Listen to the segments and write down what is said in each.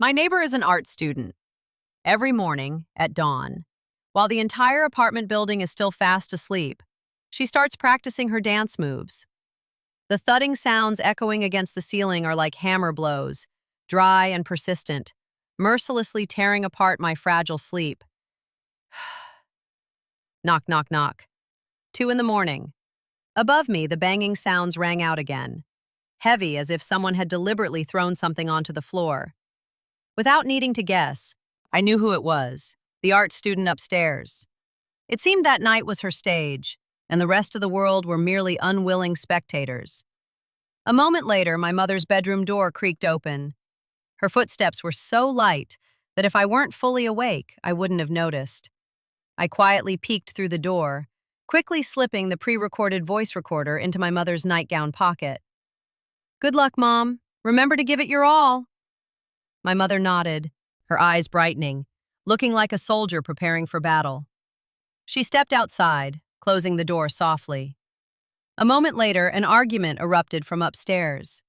My neighbor is an art student. Every morning, at dawn, while the entire apartment building is still fast asleep, she starts practicing her dance moves. The thudding sounds echoing against the ceiling are like hammer blows, dry and persistent, mercilessly tearing apart my fragile sleep. Knock, knock, knock. 2 in the morning. Above me, the banging sounds rang out again, heavy as if someone had deliberately thrown something onto the floor. Without needing to guess, I knew who it was, the art student upstairs. It seemed that night was her stage, and the rest of the world were merely unwilling spectators. A moment later, my mother's bedroom door creaked open. Her footsteps were so light that if I weren't fully awake, I wouldn't have noticed. I quietly peeked through the door, quickly slipping the pre-recorded voice recorder into my mother's nightgown pocket. "Good luck, Mom. Remember to give it your all." My mother nodded, her eyes brightening, looking like a soldier preparing for battle. She stepped outside, closing the door softly. A moment later, an argument erupted from upstairs.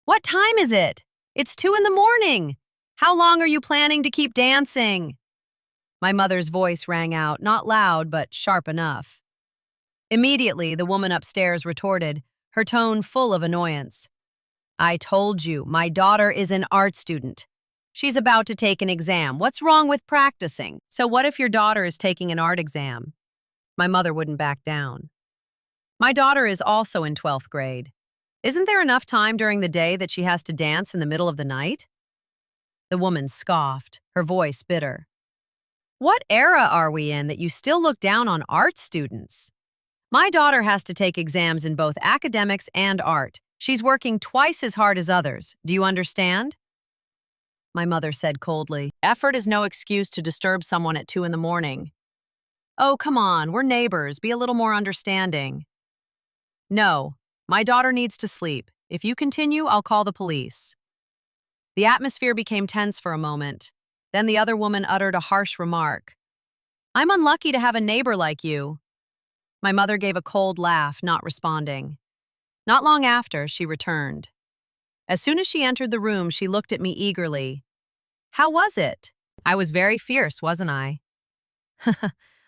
"What time is it? It's 2 in the morning. How long are you planning to keep dancing?" My mother's voice rang out, not loud, but sharp enough. Immediately, the woman upstairs retorted, her tone full of annoyance. "I told you, my daughter is an art student. She's about to take an exam. What's wrong with practicing?" "So what if your daughter is taking an art exam?" My mother wouldn't back down. "My daughter is also in 12th grade. Isn't there enough time during the day that she has to dance in the middle of the night?" The woman scoffed, her voice bitter. "What era are we in that you still look down on art students? My daughter has to take exams in both academics and art. She's working twice as hard as others. Do you understand?" My mother said coldly, "Effort is no excuse to disturb someone at 2 in the morning. Oh, come on, we're neighbors. Be a little more understanding." "No, my daughter needs to sleep. If you continue, I'll call the police." The atmosphere became tense for a moment. Then the other woman uttered a harsh remark. "I'm unlucky to have a neighbor like you." My mother gave a cold laugh, not responding. Not long after, she returned. As soon as she entered the room, she looked at me eagerly. "How was it?" "I was very fierce, wasn't I?"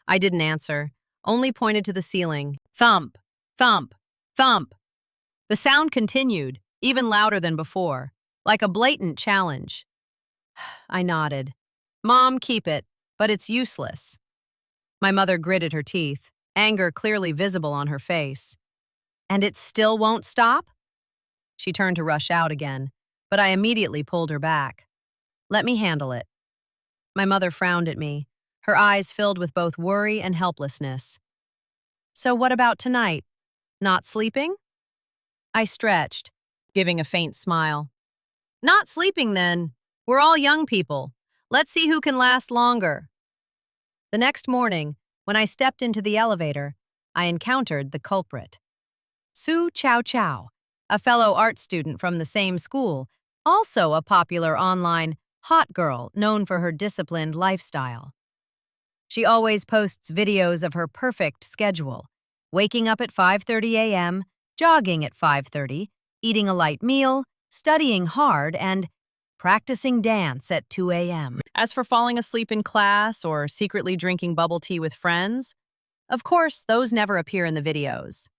I didn't answer, only pointed to the ceiling. Thump, thump, thump. The sound continued, even louder than before, like a blatant challenge. I nodded. "Mom, keep it, but it's useless." My mother gritted her teeth, anger clearly visible on her face. "And it still won't stop?" She turned to rush out again, but I immediately pulled her back. "Let me handle it." My mother frowned at me, her eyes filled with both worry and helplessness. "So what about tonight? Not sleeping?" I stretched, giving a faint smile. "Not sleeping then. We're all young people. Let's see who can last longer." The next morning, when I stepped into the elevator, I encountered the culprit. Su Chow Chow, a fellow art student from the same school, also a popular online hot girl known for her disciplined lifestyle. She always posts videos of her perfect schedule, waking up at 5:30 a.m., jogging at 5:30, eating a light meal, studying hard, and practicing dance at 2 a.m. As for falling asleep in class or secretly drinking bubble tea with friends, of course, those never appear in the videos.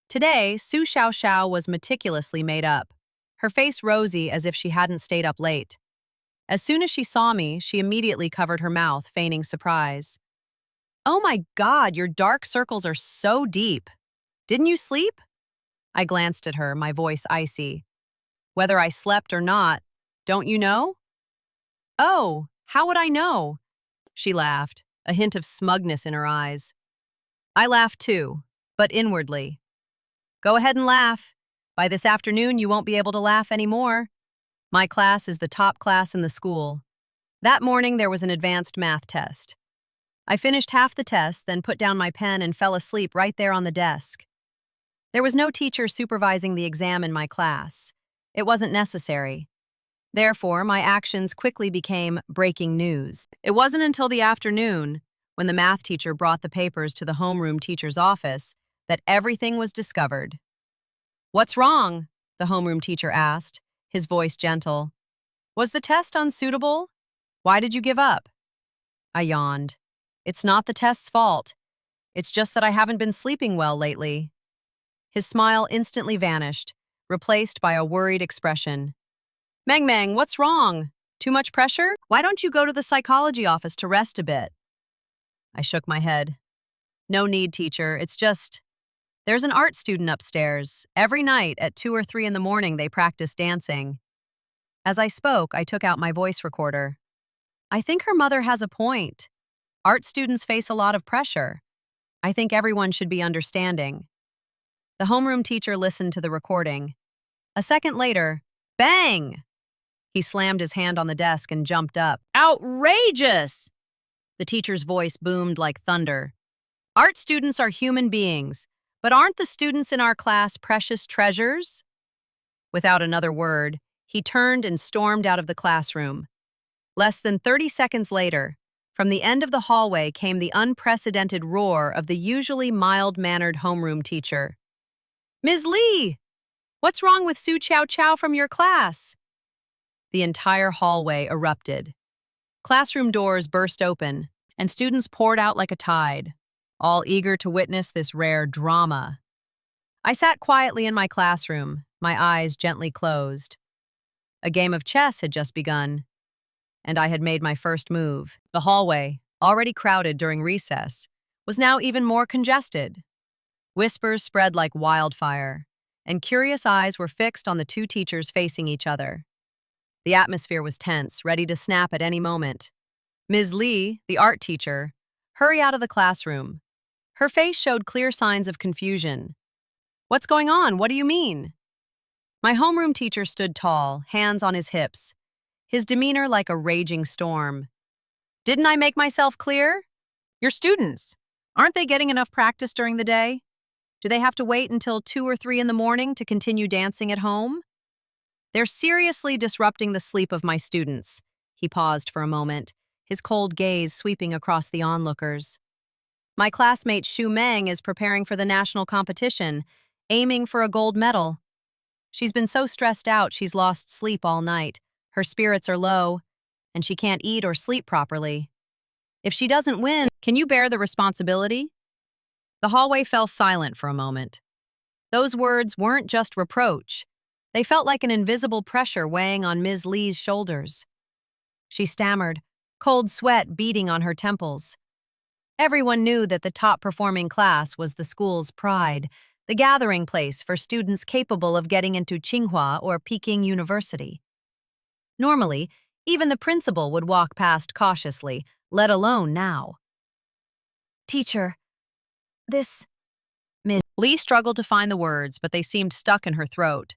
Today, Su Xiao Xiao was meticulously made up, her face rosy as if she hadn't stayed up late. As soon as she saw me, she immediately covered her mouth, feigning surprise. "Oh my God, your dark circles are so deep. Didn't you sleep?" I glanced at her, my voice icy. "Whether I slept or not, don't you know?" "Oh, how would I know?" She laughed, a hint of smugness in her eyes. I laughed too, but inwardly. "Go ahead and laugh. By this afternoon, you won't be able to laugh anymore. My class is the top class in the school." That morning, there was an advanced math test. I finished half the test, then put down my pen and fell asleep right there on the desk. There was no teacher supervising the exam in my class. It wasn't necessary. Therefore, my actions quickly became breaking news. It wasn't until the afternoon, when the math teacher brought the papers to the homeroom teacher's office, that everything was discovered. "What's wrong?" the homeroom teacher asked, his voice gentle. Was the test unsuitable? Why did you give up? I yawned. It's not the test's fault. It's just that I haven't been sleeping well lately. His smile instantly vanished, replaced by a worried expression. Meng Meng, what's wrong? Too much pressure? Why don't you go to the psychology office to rest a bit? I shook my head. No need, teacher. It's just, there's an art student upstairs. Every night at 2 or 3 in the morning, they practice dancing. As I spoke, I took out my voice recorder. I think her mother has a point. Art students face a lot of pressure. I think everyone should be understanding. The homeroom teacher listened to the recording. A second later, bang! He slammed his hand on the desk and jumped up. Outrageous! The teacher's voice boomed like thunder. Art students are human beings, but aren't the students in our class precious treasures? Without another word, he turned and stormed out of the classroom. Less than 30 seconds later, from the end of the hallway came the unprecedented roar of the usually mild-mannered homeroom teacher. Ms. Lee! What's wrong with Su Chow Chow from your class? The entire hallway erupted. Classroom doors burst open, and students poured out like a tide, all eager to witness this rare drama. I sat quietly in my classroom, my eyes gently closed. A game of chess had just begun, and I had made my first move. The hallway, already crowded during recess, was now even more congested. Whispers spread like wildfire, and curious eyes were fixed on the two teachers facing each other. The atmosphere was tense, ready to snap at any moment. Ms. Lee, the art teacher, hurried out of the classroom. Her face showed clear signs of confusion. What's going on? What do you mean? My homeroom teacher stood tall, hands on his hips, his demeanor like a raging storm. Didn't I make myself clear? Your students, aren't they getting enough practice during the day? Do they have to wait until 2 or 3 in the morning to continue dancing at home? They're seriously disrupting the sleep of my students. He paused for a moment, his cold gaze sweeping across the onlookers. My classmate Xu Meng is preparing for the national competition, aiming for a gold medal. She's been so stressed out she's lost sleep all night. Her spirits are low, and she can't eat or sleep properly. If she doesn't win, can you bear the responsibility? The hallway fell silent for a moment. Those words weren't just reproach. They felt like an invisible pressure weighing on Ms. Lee's shoulders. She stammered, cold sweat beading on her temples. Everyone knew that the top-performing class was the school's pride, the gathering place for students capable of getting into Tsinghua or Peking University. Normally, even the principal would walk past cautiously, let alone now. Teacher, this... Ms. Lee struggled to find the words, but they seemed stuck in her throat.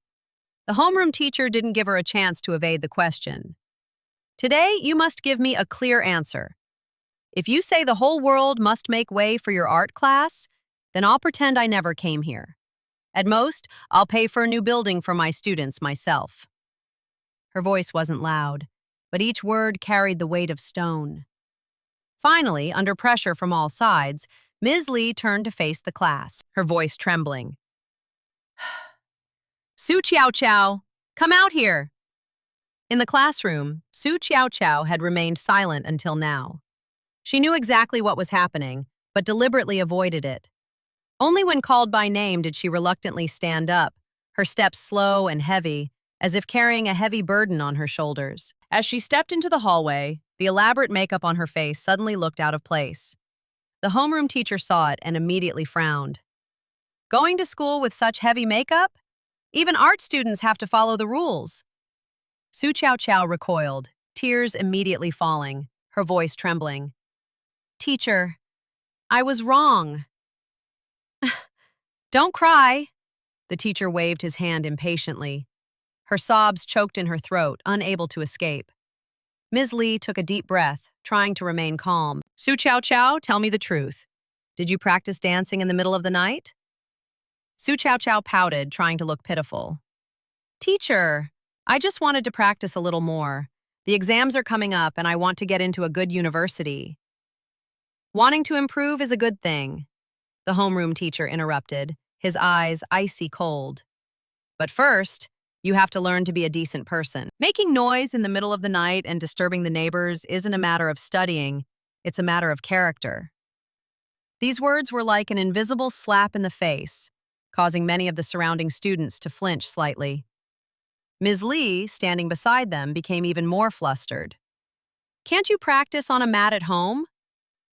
The homeroom teacher didn't give her a chance to evade the question. Today, you must give me a clear answer. If you say the whole world must make way for your art class, then I'll pretend I never came here. At most, I'll pay for a new building for my students myself. Her voice wasn't loud, but each word carried the weight of stone. Finally, under pressure from all sides, Ms. Lee turned to face the class, her voice trembling. Su Chow Chow, come out here! In the classroom, Su Chow Chow had remained silent until now. She knew exactly what was happening, but deliberately avoided it. Only when called by name did she reluctantly stand up, her steps slow and heavy, as if carrying a heavy burden on her shoulders. As she stepped into the hallway, the elaborate makeup on her face suddenly looked out of place. The homeroom teacher saw it and immediately frowned. Going to school with such heavy makeup? Even art students have to follow the rules. Su Chow Chow recoiled, tears immediately falling, her voice trembling. Teacher, I was wrong. Don't cry. The teacher waved his hand impatiently. Her sobs choked in her throat, unable to escape. Ms. Lee took a deep breath, trying to remain calm. Su Chow Chow, tell me the truth. Did you practice dancing in the middle of the night? Su Chow Chow pouted, trying to look pitiful. Teacher, I just wanted to practice a little more. The exams are coming up and I want to get into a good university. Wanting to improve is a good thing, the homeroom teacher interrupted, his eyes icy cold. But first, You have to learn to be a decent person. Making noise in the middle of the night and disturbing the neighbors isn't a matter of studying, it's a matter of character. These words were like an invisible slap in the face, causing many of the surrounding students to flinch slightly. Ms. Lee, standing beside them, became even more flustered. Can't you practice on a mat at home?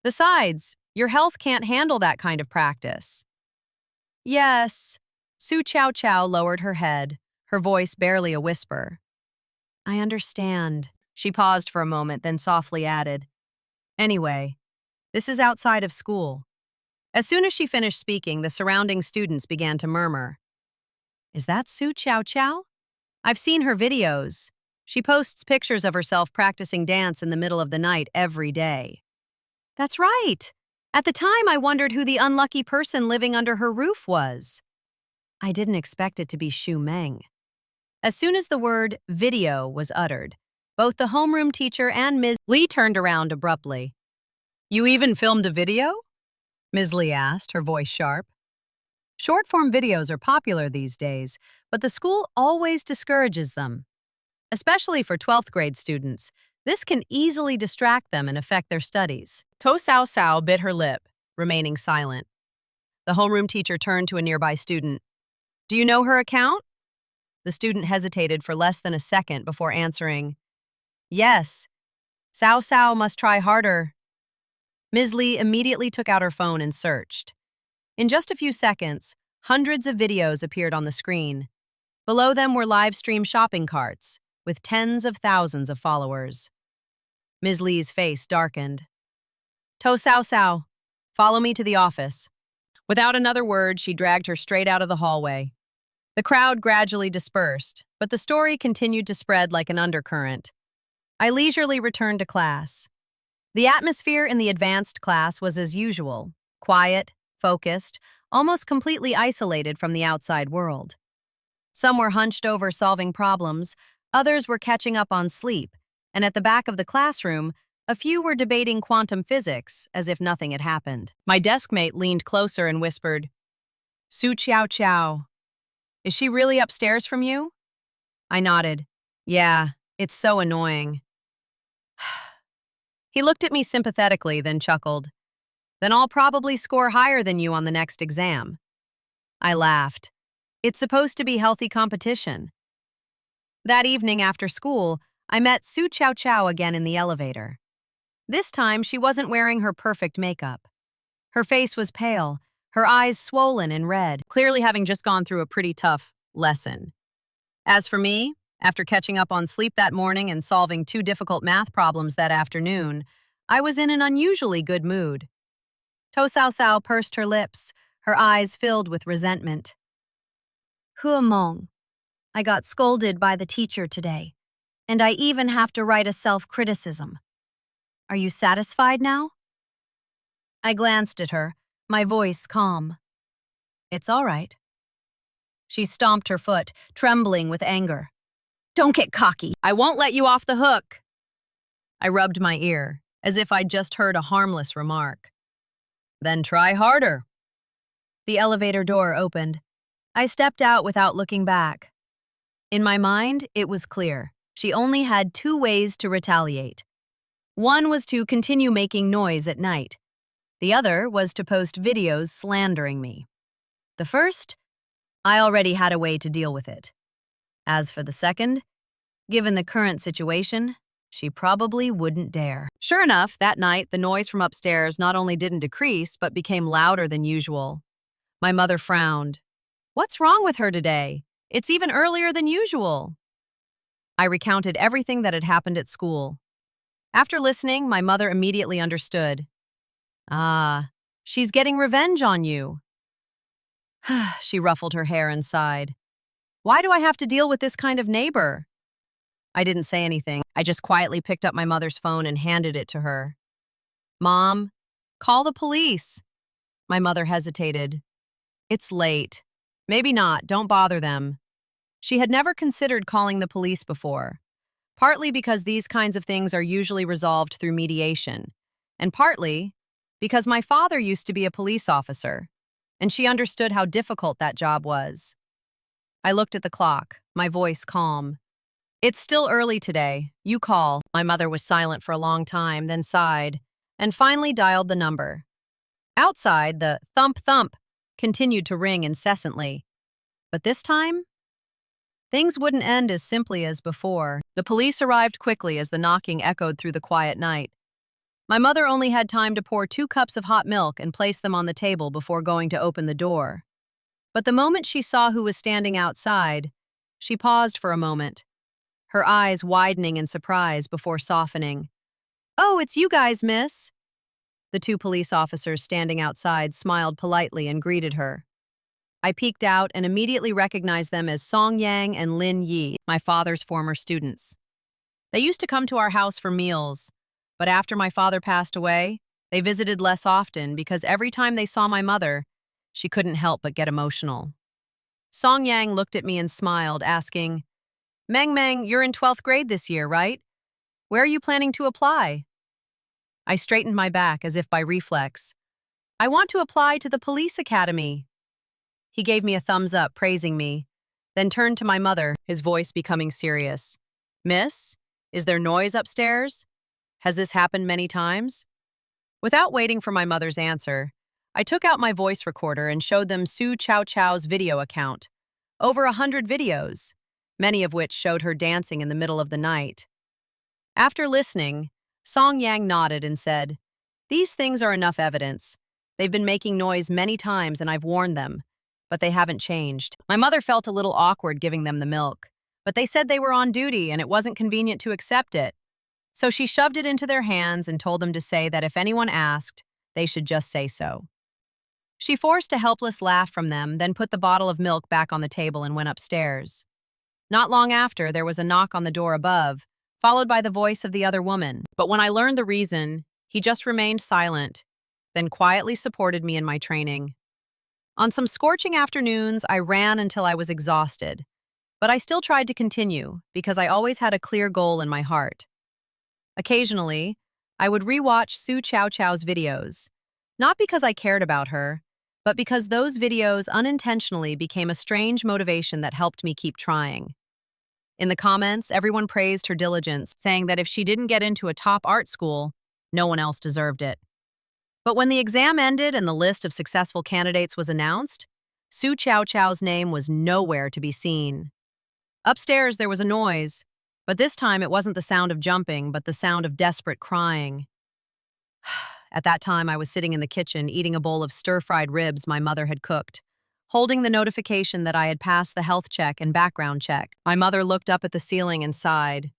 Besides, your health can't handle that kind of practice. Yes. Su Chow Chow lowered her head, her voice barely a whisper. I understand. She paused for a moment, then softly added, Anyway, this is outside of school. As soon as she finished speaking, the surrounding students began to murmur. Is that Su Chow Chow? I've seen her videos. She posts pictures of herself practicing dance in the middle of the night every day. That's right. At the time, I wondered who the unlucky person living under her roof was. I didn't expect it to be Shu Meng. As soon as the word video was uttered, both the homeroom teacher and Ms. Lee turned around abruptly. You even filmed a video? Ms. Lee asked, her voice sharp. Short-form videos are popular these days, but the school always discourages them. Especially for 12th grade students, this can easily distract them and affect their studies. To Sao Sao bit her lip, remaining silent. The homeroom teacher turned to a nearby student. Do you know her account? The student hesitated for less than a second before answering, Yes. Sao Sao must try harder. Ms. Lee immediately took out her phone and searched. In just a few seconds, hundreds of videos appeared on the screen. Below them were live-stream shopping carts, with tens of thousands of followers. Ms. Lee's face darkened. To Sao Sao, follow me to the office. Without another word, she dragged her straight out of the hallway. The crowd gradually dispersed, but the story continued to spread like an undercurrent. I leisurely returned to class. The atmosphere in the advanced class was as usual, quiet, focused, almost completely isolated from the outside world. Some were hunched over solving problems, others were catching up on sleep, and at the back of the classroom, a few were debating quantum physics as if nothing had happened. My deskmate leaned closer and whispered, Su Chow Chow. Is she really upstairs from you? I nodded. Yeah, it's so annoying. He looked at me sympathetically, then chuckled. Then I'll probably score higher than you on the next exam. I laughed. It's supposed to be healthy competition. That evening after school, I met Su Chow Chow again in the elevator. This time, she wasn't wearing her perfect makeup. Her face was pale, her eyes swollen and red, clearly having just gone through a pretty tough lesson. As for me, after catching up on sleep that morning and solving 2 difficult math problems that afternoon, I was in an unusually good mood. To Sao Sao pursed her lips, her eyes filled with resentment. Huamong, I got scolded by the teacher today, and I even have to write a self-criticism. Are you satisfied now? I glanced at her, my voice calm. It's all right. She stomped her foot, trembling with anger. Don't get cocky. I won't let you off the hook. I rubbed my ear, as if I'd just heard a harmless remark. Then try harder. The elevator door opened. I stepped out without looking back. In my mind, it was clear. She only had 2 ways to retaliate. One was to continue making noise at night. The other was to post videos slandering me. The first, I already had a way to deal with it. As for the second, given the current situation, she probably wouldn't dare. Sure enough, that night, the noise from upstairs not only didn't decrease, but became louder than usual. My mother frowned. What's wrong with her today? It's even earlier than usual. I recounted everything that had happened at school. After listening, my mother immediately understood. Ah, she's getting revenge on you. She ruffled her hair and sighed. Why do I have to deal with this kind of neighbor? I didn't say anything. I just quietly picked up my mother's phone and handed it to her. Mom, call the police. My mother hesitated. It's late. Maybe not. Don't bother them. She had never considered calling the police before, partly because these kinds of things are usually resolved through mediation, and partly because my father used to be a police officer, and she understood how difficult that job was. I looked at the clock, my voice calm. It's still early today. You call. My mother was silent for a long time, then sighed, and finally dialed the number. Outside, the thump thump continued to ring incessantly. But this time, things wouldn't end as simply as before. The police arrived quickly as the knocking echoed through the quiet night. My mother only had time to pour 2 cups of hot milk and place them on the table before going to open the door. But the moment she saw who was standing outside, she paused for a moment, her eyes widening in surprise before softening. "Oh, it's you guys, miss." The 2 police officers standing outside smiled politely and greeted her. I peeked out and immediately recognized them as Song Yang and Lin Yi, my father's former students. They used to come to our house for meals, but after my father passed away, they visited less often because every time they saw my mother, she couldn't help but get emotional. Song Yang looked at me and smiled, asking, "Meng Meng, you're in 12th grade this year, right? Where are you planning to apply?" I straightened my back as if by reflex. "I want to apply to the police academy." He gave me a thumbs up, praising me, then turned to my mother, his voice becoming serious. "Miss, is there noise upstairs? Has this happened many times?" Without waiting for my mother's answer, I took out my voice recorder and showed them Su Chow Chow's video account. Over 100 videos, many of which showed her dancing in the middle of the night. After listening, Song Yang nodded and said, "These things are enough evidence. They've been making noise many times and I've warned them, but they haven't changed." My mother felt a little awkward giving them the milk, but they said they were on duty and it wasn't convenient to accept it. So she shoved it into their hands and told them to say that if anyone asked, they should just say so. She forced a helpless laugh from them, then put the bottle of milk back on the table and went upstairs. Not long after, there was a knock on the door above, followed by the voice of the other woman. But when I learned the reason, he just remained silent, then quietly supported me in my training. On some scorching afternoons, I ran until I was exhausted, but I still tried to continue because I always had a clear goal in my heart. Occasionally, I would rewatch Su Chow Chow's videos, not because I cared about her, but because those videos unintentionally became a strange motivation that helped me keep trying. In the comments, everyone praised her diligence, saying that if she didn't get into a top art school, no one else deserved it. But when the exam ended and the list of successful candidates was announced, Su Chow Chow's name was nowhere to be seen. Upstairs, there was a noise, but this time it wasn't the sound of jumping, but the sound of desperate crying. At that time, I was sitting in the kitchen eating a bowl of stir-fried ribs my mother had cooked, holding the notification that I had passed the health check and background check. My mother looked up at the ceiling and sighed.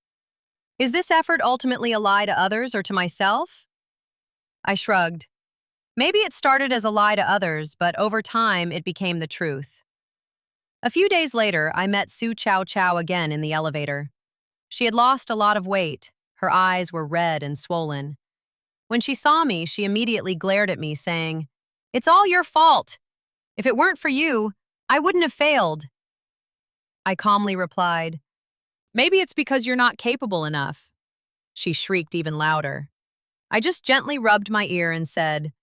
"Is this effort ultimately a lie to others or to myself?" I shrugged. Maybe it started as a lie to others, but over time it became the truth. A few days later, I met Su Chow Chow again in the elevator. She had lost a lot of weight. Her eyes were red and swollen. When she saw me, she immediately glared at me, saying, "It's all your fault. If it weren't for you, I wouldn't have failed." I calmly replied, "Maybe it's because you're not capable enough." She shrieked even louder. I just gently rubbed my ear and said,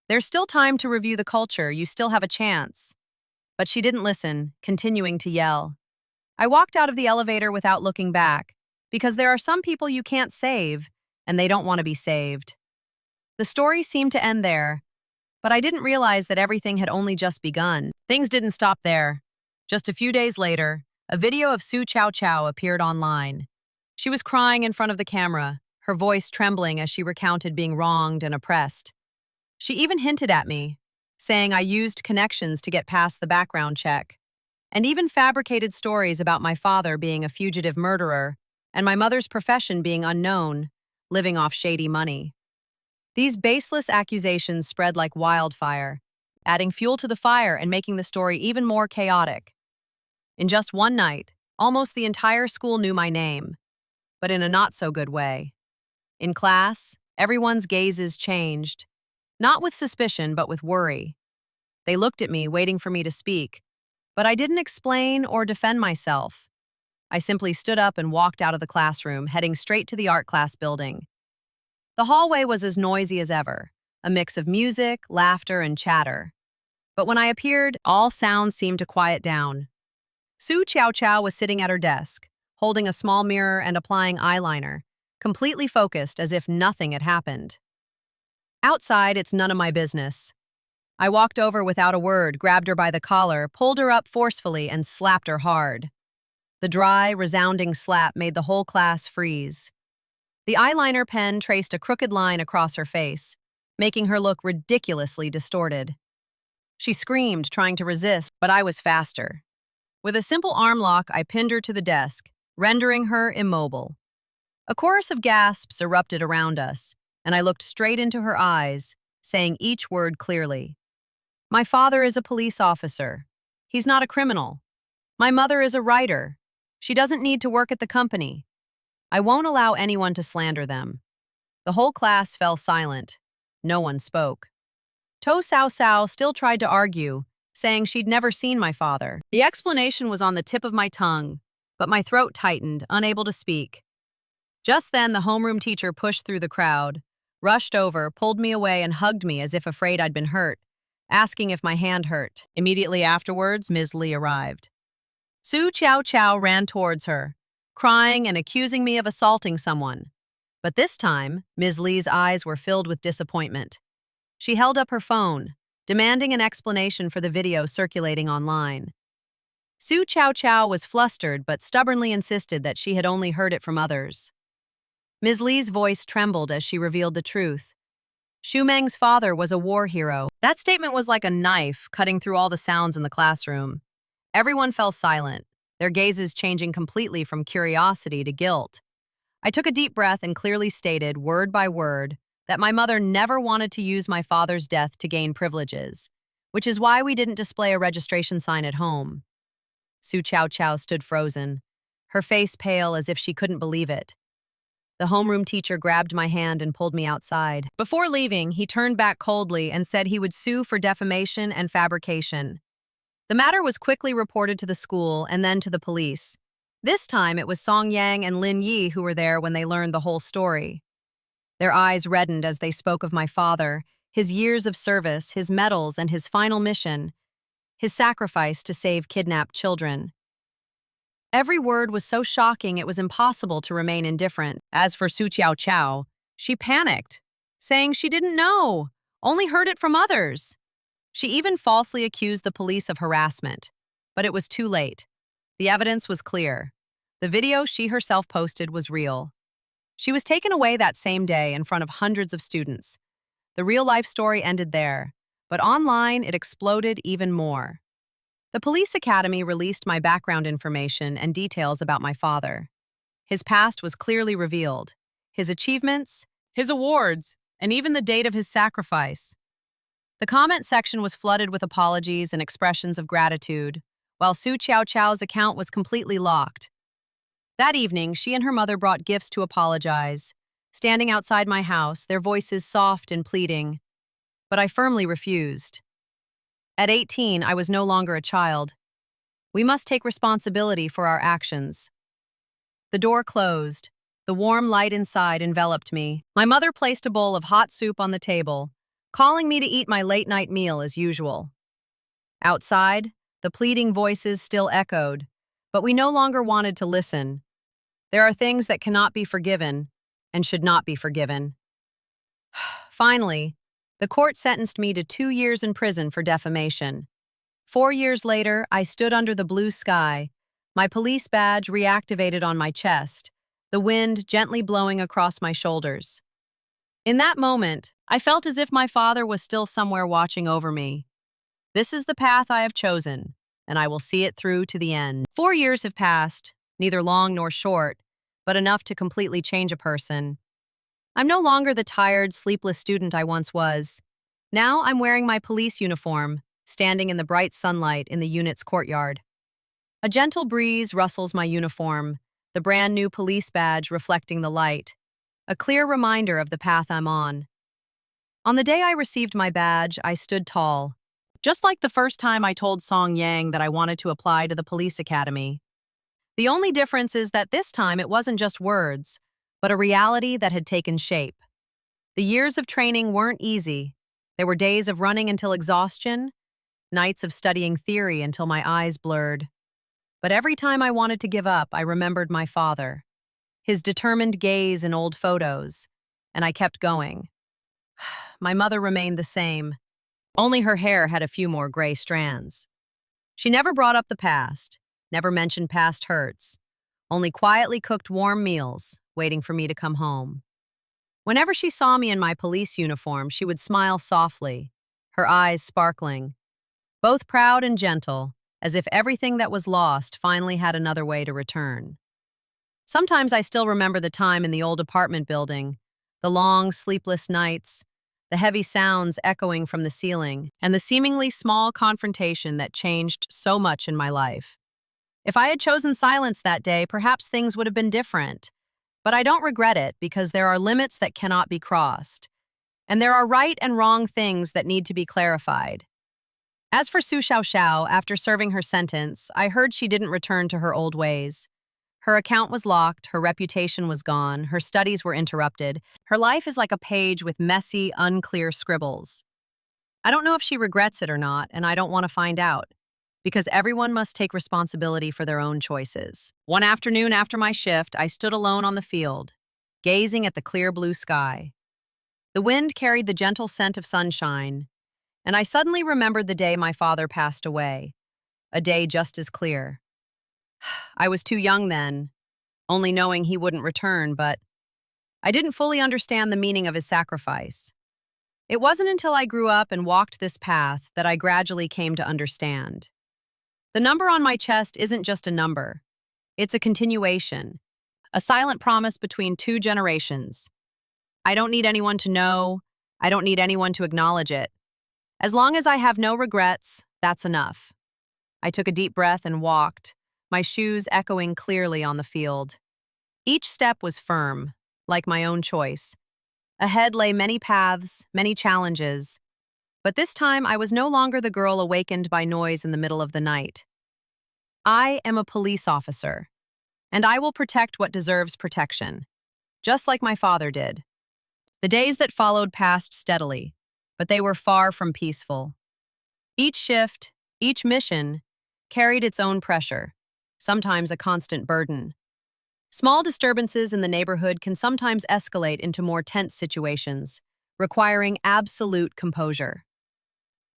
"There's still time to review the culture. You still have a chance." But she didn't listen, continuing to yell. I walked out of the elevator without looking back, because there are some people you can't save, and they don't want to be saved. The story seemed to end there, but I didn't realize that everything had only just begun. Things didn't stop there. Just a few days later, a video of Su Chow Chow appeared online. She was crying in front of the camera, her voice trembling as she recounted being wronged and oppressed. She even hinted at me, saying I used connections to get past the background check, and even fabricated stories about my father being a fugitive murderer and my mother's profession being unknown, living off shady money. These baseless accusations spread like wildfire, adding fuel to the fire and making the story even more chaotic. In just one night, almost the entire school knew my name, but in a not-so-good way. In class, everyone's gazes changed, not with suspicion but with worry. They looked at me, waiting for me to speak, but I didn't explain or defend myself. I simply stood up and walked out of the classroom, heading straight to the art class building. The hallway was as noisy as ever, a mix of music, laughter, and chatter. But when I appeared, all sounds seemed to quiet down. Su Chow Chow was sitting at her desk, holding a small mirror and applying eyeliner, completely focused as if nothing had happened. Outside, it's none of my business. I walked over without a word, grabbed her by the collar, pulled her up forcefully, and slapped her hard. The dry, resounding slap made the whole class freeze. The eyeliner pen traced a crooked line across her face, making her look ridiculously distorted. She screamed, trying to resist, but I was faster. With a simple arm lock, I pinned her to the desk, rendering her immobile. A chorus of gasps erupted around us, and I looked straight into her eyes, saying each word clearly. My father is a police officer. He's not a criminal. My mother is a writer. She doesn't need to work at the company. I won't allow anyone to slander them. The whole class fell silent. No one spoke. To Sao Sao still tried to argue, saying she'd never seen my father. The explanation was on the tip of my tongue, but my throat tightened, unable to speak. Just then, the homeroom teacher pushed through the crowd, rushed over, pulled me away, and hugged me as if afraid I'd been hurt, asking if my hand hurt. Immediately afterwards, Ms. Lee arrived. Su Chow Chow ran towards her, crying and accusing me of assaulting someone. But this time, Ms. Lee's eyes were filled with disappointment. She held up her phone, demanding an explanation for the video circulating online. Su Chow Chow was flustered but stubbornly insisted that she had only heard it from others. Ms. Lee's voice trembled as she revealed the truth. Xu Meng's father was a war hero. That statement was like a knife cutting through all the sounds in the classroom. Everyone fell silent, their gazes changing completely from curiosity to guilt. I took a deep breath and clearly stated, word by word, that my mother never wanted to use my father's death to gain privileges, which is why we didn't display a registration sign at home. Su Chow Chow stood frozen, her face pale as if she couldn't believe it. The homeroom teacher grabbed my hand and pulled me outside. Before leaving, he turned back coldly and said he would sue for defamation and fabrication. The matter was quickly reported to the school and then to the police. This time, it was Song Yang and Lin Yi who were there when they learned the whole story. Their eyes reddened as they spoke of my father, his years of service, his medals, and his final mission, his sacrifice to save kidnapped children. Every word was so shocking it was impossible to remain indifferent. As for Su Chow Chow, she panicked, saying she didn't know, only heard it from others. She even falsely accused the police of harassment, but it was too late. The evidence was clear. The video she herself posted was real. She was taken away that same day in front of hundreds of students. The real-life story ended there, but online it exploded even more. The police academy released my background information and details about my father. His past was clearly revealed. His achievements, his awards, and even the date of his sacrifice. The comment section was flooded with apologies and expressions of gratitude, while Su Chow Chow's account was completely locked. That evening, she and her mother brought gifts to apologize, standing outside my house, their voices soft and pleading. But I firmly refused. At 18, I was no longer a child. We must take responsibility for our actions. The door closed. The warm light inside enveloped me. My mother placed a bowl of hot soup on the table, calling me to eat my late-night meal as usual. Outside, the pleading voices still echoed, but we no longer wanted to listen. There are things that cannot be forgiven and should not be forgiven. Finally, the court sentenced me to 2 years in prison for defamation. 4 years later, I stood under the blue sky, my police badge reactivated on my chest, the wind gently blowing across my shoulders. In that moment, I felt as if my father was still somewhere watching over me. This is the path I have chosen, and I will see it through to the end. 4 years have passed, neither long nor short, but enough to completely change a person. I'm no longer the tired, sleepless student I once was. Now I'm wearing my police uniform, standing in the bright sunlight in the unit's courtyard. A gentle breeze rustles my uniform, the brand new police badge reflecting the light, a clear reminder of the path I'm on. On the day I received my badge, I stood tall, just like the first time I told Song Yang that I wanted to apply to the police academy. The only difference is that this time it wasn't just words, but a reality that had taken shape. The years of training weren't easy. There were days of running until exhaustion, nights of studying theory until my eyes blurred. But every time I wanted to give up, I remembered my father, his determined gaze in old photos, and I kept going. My mother remained the same, only her hair had a few more gray strands. She never brought up the past, never mentioned past hurts, only quietly cooked warm meals, waiting for me to come home. Whenever she saw me in my police uniform, she would smile softly, her eyes sparkling, both proud and gentle, as if everything that was lost finally had another way to return. Sometimes I still remember the time in the old apartment building, the long, sleepless nights, the heavy sounds echoing from the ceiling, and the seemingly small confrontation that changed so much in my life. If I had chosen silence that day, perhaps things would have been different. But I don't regret it because there are limits that cannot be crossed. And there are right and wrong things that need to be clarified. As for Su Xiao, after serving her sentence, I heard she didn't return to her old ways. Her account was locked, her reputation was gone, her studies were interrupted. Her life is like a page with messy, unclear scribbles. I don't know if she regrets it or not, and I don't want to find out, because everyone must take responsibility for their own choices. One afternoon after my shift, I stood alone on the field, gazing at the clear blue sky. The wind carried the gentle scent of sunshine, and I suddenly remembered the day my father passed away, a day just as clear. I was too young then, only knowing he wouldn't return, but I didn't fully understand the meaning of his sacrifice. It wasn't until I grew up and walked this path that I gradually came to understand. The number on my chest isn't just a number. It's a continuation, a silent promise between two generations. I don't need anyone to know. I don't need anyone to acknowledge it. As long as I have no regrets, that's enough. I took a deep breath and walked, my shoes echoing clearly on the field. Each step was firm, like my own choice. Ahead lay many paths, many challenges. But this time I was no longer the girl awakened by noise in the middle of the night. I am a police officer, and I will protect what deserves protection, just like my father did. The days that followed passed steadily, but they were far from peaceful. Each shift, each mission, carried its own pressure, sometimes a constant burden. Small disturbances in the neighborhood can sometimes escalate into more tense situations, requiring absolute composure.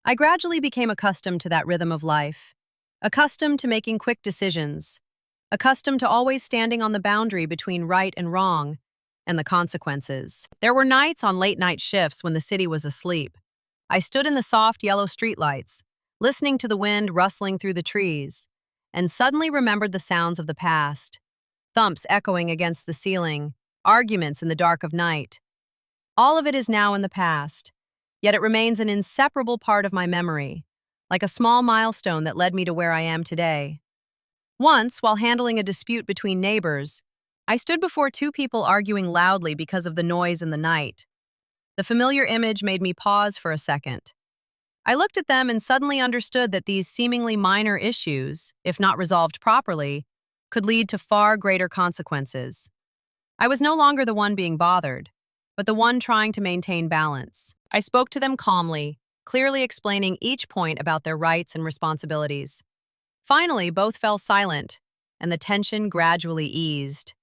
I gradually became accustomed to that rhythm of life, accustomed to making quick decisions, accustomed to always standing on the boundary between right and wrong, and the consequences. There were nights on late-night shifts when the city was asleep. I stood in the soft yellow streetlights, listening to the wind rustling through the trees, and suddenly remembered the sounds of the past, thumps echoing against the ceiling, arguments in the dark of night. All of it is now in the past, yet it remains an inseparable part of my memory, like a small milestone that led me to where I am today. Once, while handling a dispute between neighbors, I stood before two people arguing loudly because of the noise in the night. The familiar image made me pause for a second. I looked at them and suddenly understood that these seemingly minor issues, if not resolved properly, could lead to far greater consequences. I was no longer the one being bothered, but the one trying to maintain balance. I spoke to them calmly, clearly explaining each point about their rights and responsibilities. Finally, both fell silent, and the tension gradually eased.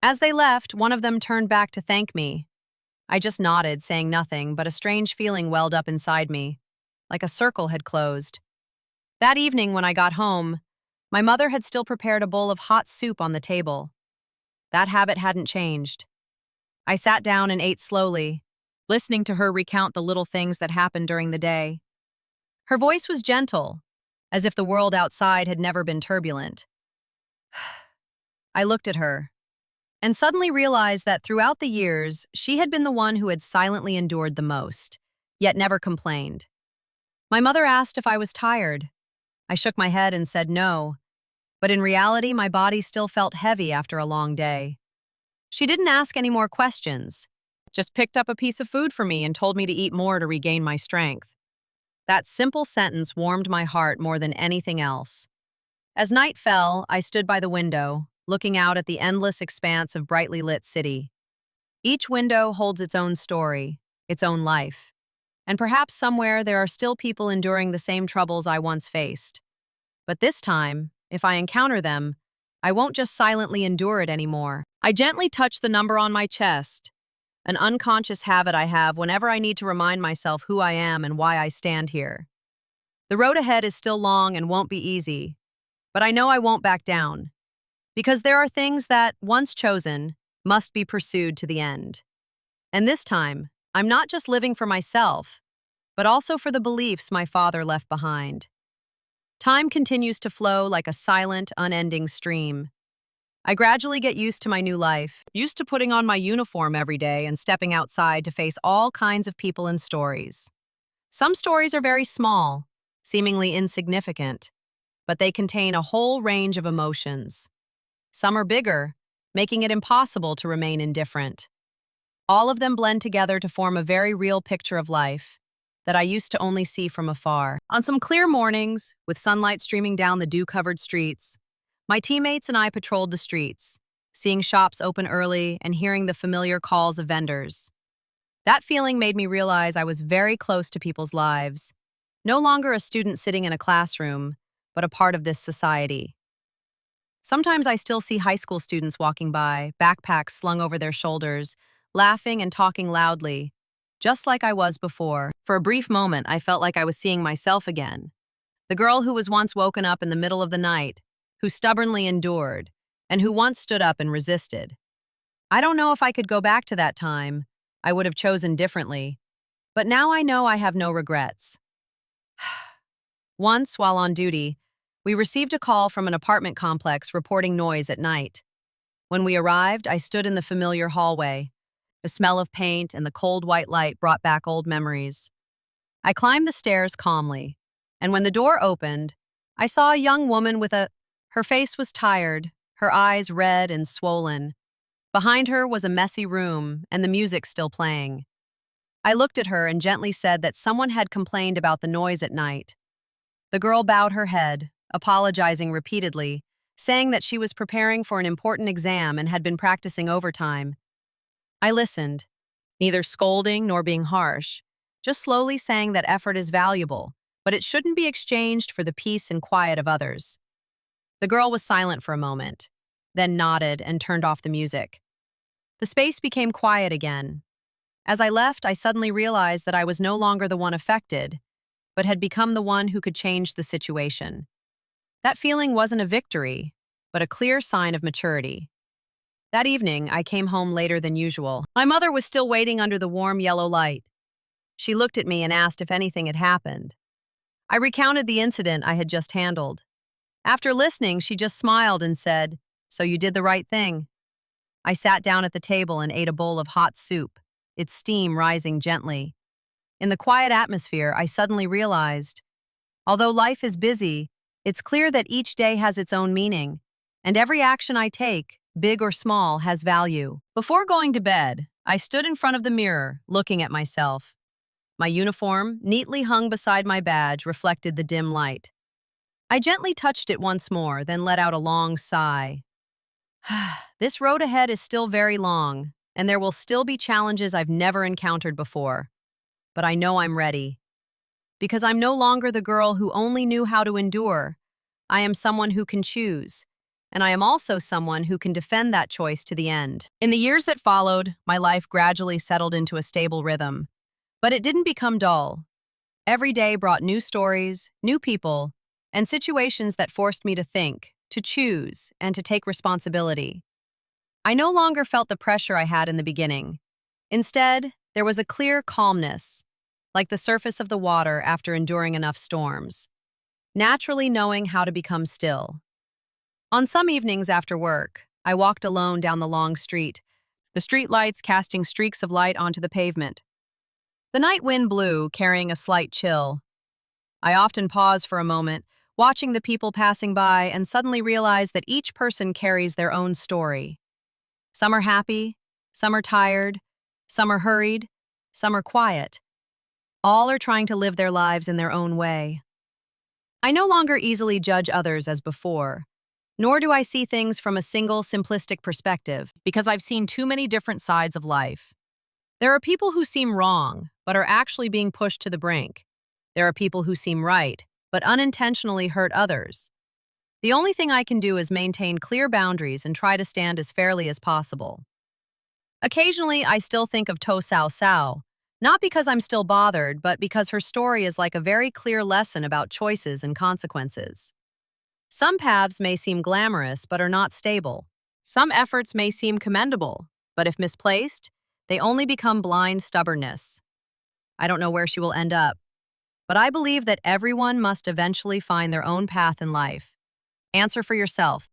As they left, one of them turned back to thank me. I just nodded, saying nothing, but a strange feeling welled up inside me, like a circle had closed. That evening, when I got home, my mother had still prepared a bowl of hot soup on the table. That habit hadn't changed. I sat down and ate slowly, listening to her recount the little things that happened during the day. Her voice was gentle, as if the world outside had never been turbulent. I looked at her, and suddenly realized that throughout the years, she had been the one who had silently endured the most, yet never complained. My mother asked if I was tired. I shook my head and said no, but in reality, my body still felt heavy after a long day. She didn't ask any more questions, just picked up a piece of food for me and told me to eat more to regain my strength. That simple sentence warmed my heart more than anything else. As night fell, I stood by the window, looking out at the endless expanse of brightly lit city. Each window holds its own story, its own life. And perhaps somewhere there are still people enduring the same troubles I once faced. But this time, if I encounter them, I won't just silently endure it anymore. I gently touch the number on my chest, an unconscious habit I have whenever I need to remind myself who I am and why I stand here. The road ahead is still long and won't be easy, but I know I won't back down, because there are things that, once chosen, must be pursued to the end. And this time, I'm not just living for myself, but also for the beliefs my father left behind. Time continues to flow like a silent, unending stream. I gradually get used to my new life, used to putting on my uniform every day and stepping outside to face all kinds of people and stories. Some stories are very small, seemingly insignificant, but they contain a whole range of emotions. Some are bigger, making it impossible to remain indifferent. All of them blend together to form a very real picture of life that I used to only see from afar. On some clear mornings, with sunlight streaming down the dew-covered streets, my teammates and I patrolled the streets, seeing shops open early and hearing the familiar calls of vendors. That feeling made me realize I was very close to people's lives, no longer a student sitting in a classroom, but a part of this society. Sometimes I still see high school students walking by, backpacks slung over their shoulders, laughing and talking loudly, just like I was before. For a brief moment, I felt like I was seeing myself again. The girl who was once woken up in the middle of the night, who stubbornly endured, and who once stood up and resisted. I don't know if I could go back to that time. I would have chosen differently. But now I know I have no regrets. Once, while on duty, we received a call from an apartment complex reporting noise at night. When we arrived, I stood in the familiar hallway. The smell of paint and the cold white light brought back old memories. I climbed the stairs calmly, and when the door opened, I saw a young woman her face was tired, her eyes red and swollen. Behind her was a messy room and the music still playing. I looked at her and gently said that someone had complained about the noise at night. The girl bowed her head, apologizing repeatedly, saying that she was preparing for an important exam and had been practicing overtime. I listened, neither scolding nor being harsh, just slowly saying that effort is valuable, but it shouldn't be exchanged for the peace and quiet of others. The girl was silent for a moment, then nodded and turned off the music. The space became quiet again. As I left, I suddenly realized that I was no longer the one affected, but had become the one who could change the situation. That feeling wasn't a victory, but a clear sign of maturity. That evening, I came home later than usual. My mother was still waiting under the warm yellow light. She looked at me and asked if anything had happened. I recounted the incident I had just handled. After listening, she just smiled and said, "So you did the right thing." I sat down at the table and ate a bowl of hot soup, its steam rising gently. In the quiet atmosphere, I suddenly realized, although life is busy, it's clear that each day has its own meaning, and every action I take, big or small, has value. Before going to bed, I stood in front of the mirror, looking at myself. My uniform, neatly hung beside my badge, reflected the dim light. I gently touched it once more, then let out a long sigh. This road ahead is still very long, and there will still be challenges I've never encountered before. But I know I'm ready. Because I'm no longer the girl who only knew how to endure. I am someone who can choose, and I am also someone who can defend that choice to the end. In the years that followed, my life gradually settled into a stable rhythm. But it didn't become dull. Every day brought new stories, new people, and situations that forced me to think, to choose, and to take responsibility. I no longer felt the pressure I had in the beginning. Instead, there was a clear calmness, like the surface of the water after enduring enough storms, naturally knowing how to become still. On some evenings after work, I walked alone down the long street, the street lights casting streaks of light onto the pavement. The night wind blew, carrying a slight chill. I often pause for a moment, watching the people passing by, and suddenly realize that each person carries their own story. Some are happy, some are tired, some are hurried, some are quiet. All are trying to live their lives in their own way. I no longer easily judge others as before, nor do I see things from a single simplistic perspective, because I've seen too many different sides of life. There are people who seem wrong, but are actually being pushed to the brink. There are people who seem right, but unintentionally hurt others. The only thing I can do is maintain clear boundaries and try to stand as fairly as possible. Occasionally, I still think of To Sao Sao, not because I'm still bothered, but because her story is like a very clear lesson about choices and consequences. Some paths may seem glamorous but are not stable. Some efforts may seem commendable, but if misplaced, they only become blind stubbornness. I don't know where she will end up, but I believe that everyone must eventually find their own path in life. Answer for yourself.